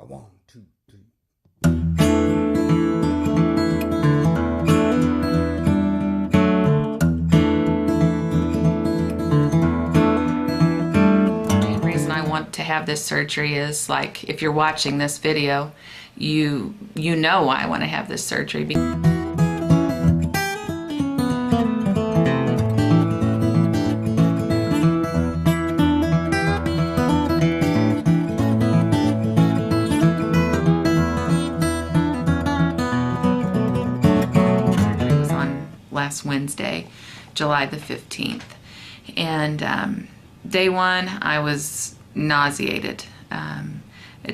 A 1, 2, 3. The reason I want to have this surgery is, like, if you're watching this video, you know why I want to have this surgery. Last Wednesday, July the 15th, and day one I was nauseated,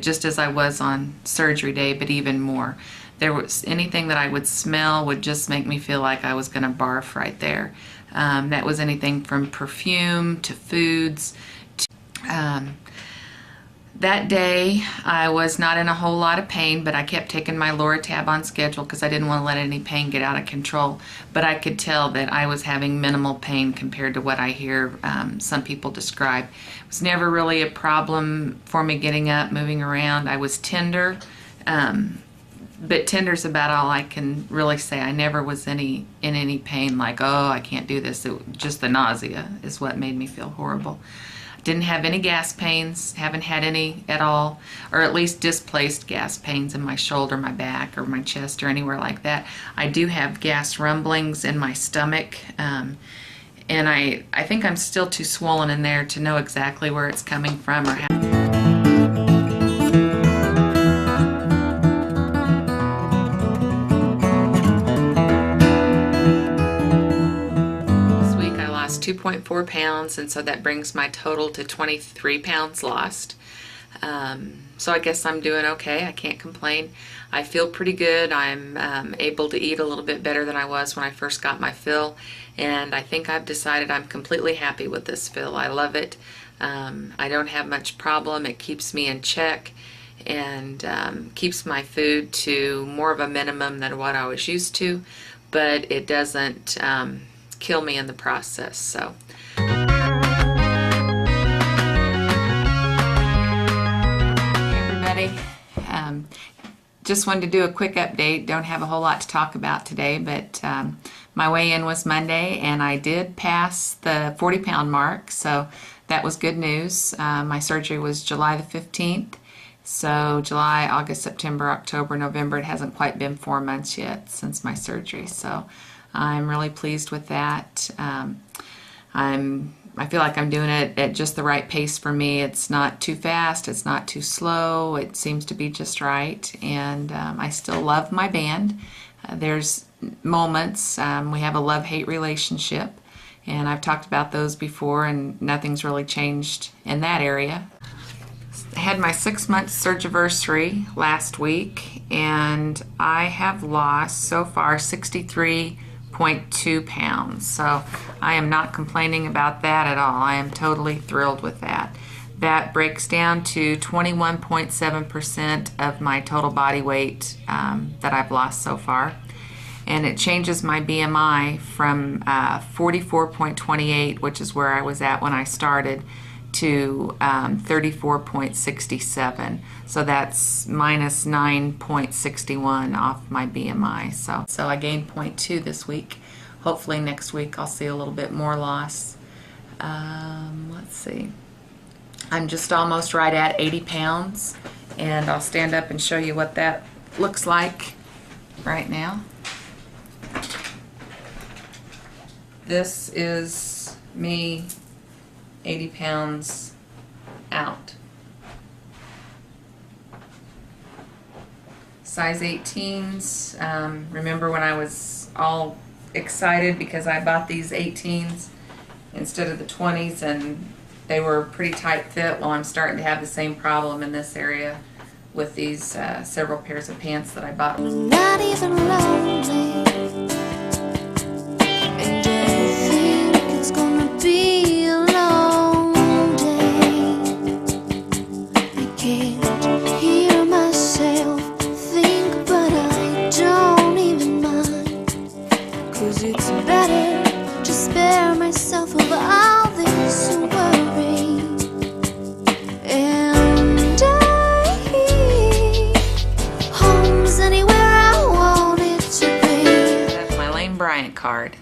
just as I was on surgery day, but even more. There was anything that I would smell would just make me feel like I was going to barf right there. That was anything from perfume to foods to, that day I was not in a whole lot of pain, but I kept taking my Loratab on schedule because I didn't want to let any pain get out of control. But I could tell that I was having minimal pain compared to what I hear some people describe. It was never really a problem for me getting up, moving around. I was tender, but tender's about all I can really say. I never was in any pain like, oh, I can't do this. Just the nausea is what made me feel horrible. Didn't have any gas pains, haven't had any at all, or at least displaced gas pains in my shoulder, my back, or my chest, or anywhere like that. I do have gas rumblings in my stomach, and I think I'm still too swollen in there to know exactly where it's coming from or how. This week I lost 2.4 pounds, and so that brings my total to 23 pounds lost. So I guess I'm doing okay. I can't complain. I feel pretty good. I'm able to eat a little bit better than I was when I first got my fill, and I think I've decided I'm completely happy with this fill. I love it. I don't have much problem. It keeps me in check and keeps my food to more of a minimum than what I was used to, but it doesn't kill me in the process. So. Just wanted to do a quick update. Don't have a whole lot to talk about today, but my weigh-in was Monday, and I did pass the 40-pound mark, so that was good news. My surgery was July the 15th, so July, August, September, October, November. It hasn't quite been 4 months yet since my surgery, so I'm really pleased with that. I feel like I'm doing it at just the right pace for me. It's not too fast, it's not too slow, it seems to be just right, and I still love my band. There's moments, we have a love-hate relationship, and I've talked about those before, and nothing's really changed in that area. I had my 6-month surgiversary last week, and I have lost so far 63.2 pounds, so I am not complaining about that at all. I am totally thrilled with that. That breaks down to 21.7% of my total body weight that I've lost so far, and it changes my BMI from 44.28, which is where I was at when I started, to 34.67, so that's minus 9.61 off my BMI. So I gained 0.2 this week. Hopefully next week I'll see a little bit more loss. Let's see. I'm just almost right at 80 pounds, and I'll stand up and show you what that looks like right now. This is me 80 pounds out. Size 18s. Remember when I was all excited because I bought these 18s instead of the 20s, and they were pretty tight fit? Well, I'm starting to have the same problem in this area with these several pairs of pants that I bought. Not even lonely, and I think it's gonna be a long day. I can't hear myself think, but I don't even mind, 'cause it's better to spare myself of all this worry. And I hear card.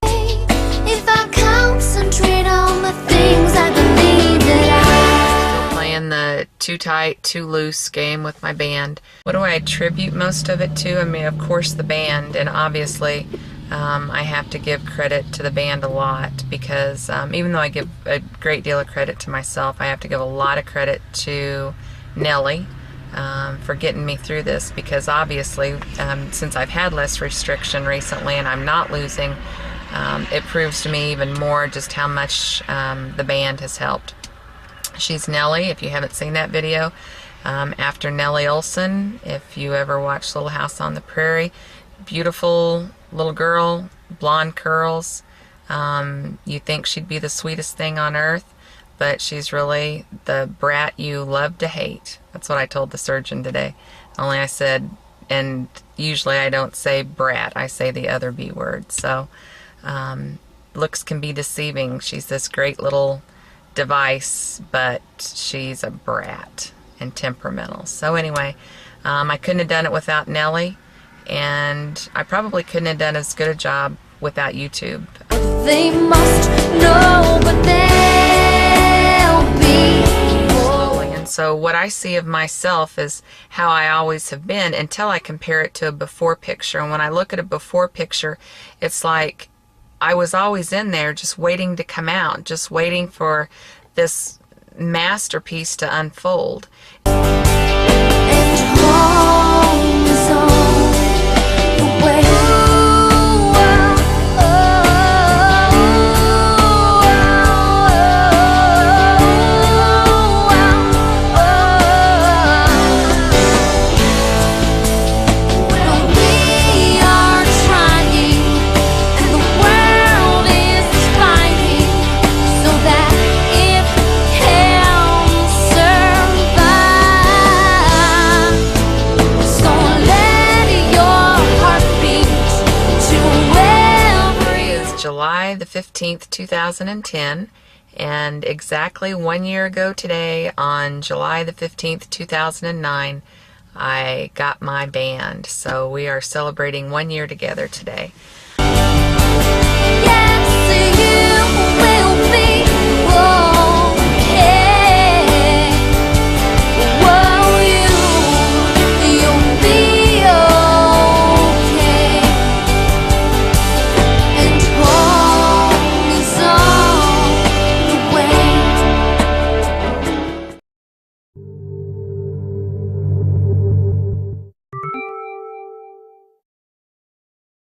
If I concentrate on the things I believe that Playing the too tight, too loose game with my band. What do I attribute most of it to? I mean, of course, the band, and obviously I have to give credit to the band a lot because even though I give a great deal of credit to myself, I have to give a lot of credit to Nellie for getting me through this, because obviously since I've had less restriction recently and I'm not losing, it proves to me even more just how much the band has helped. She's Nellie, if you haven't seen that video, after Nellie Olson, if you ever watched Little House on the Prairie. Beautiful little girl, blonde curls. You think she'd be the sweetest thing on earth, but she's really the brat you love to hate. That's what I told the surgeon today. Only I said, and usually I don't say brat, I say the other B word. So looks can be deceiving. She's this great little device, but she's a brat and temperamental. So anyway, I couldn't have done it without Nellie, and I probably couldn't have done as good a job without YouTube. they must know, but they'll be. And so what I see of myself is how I always have been until I compare it to a before picture. And when I look at a before picture, it's like I was always in there just waiting to come out, just waiting for this masterpiece to unfold. And home is on the way. We are trying, and the world is fighting, so that it can survive. So let your heart beat to Today is July the 15th, 2010, and exactly 1 year ago today, on July the 15th, 2009, I got my band. So we are celebrating 1 year together today. yeah.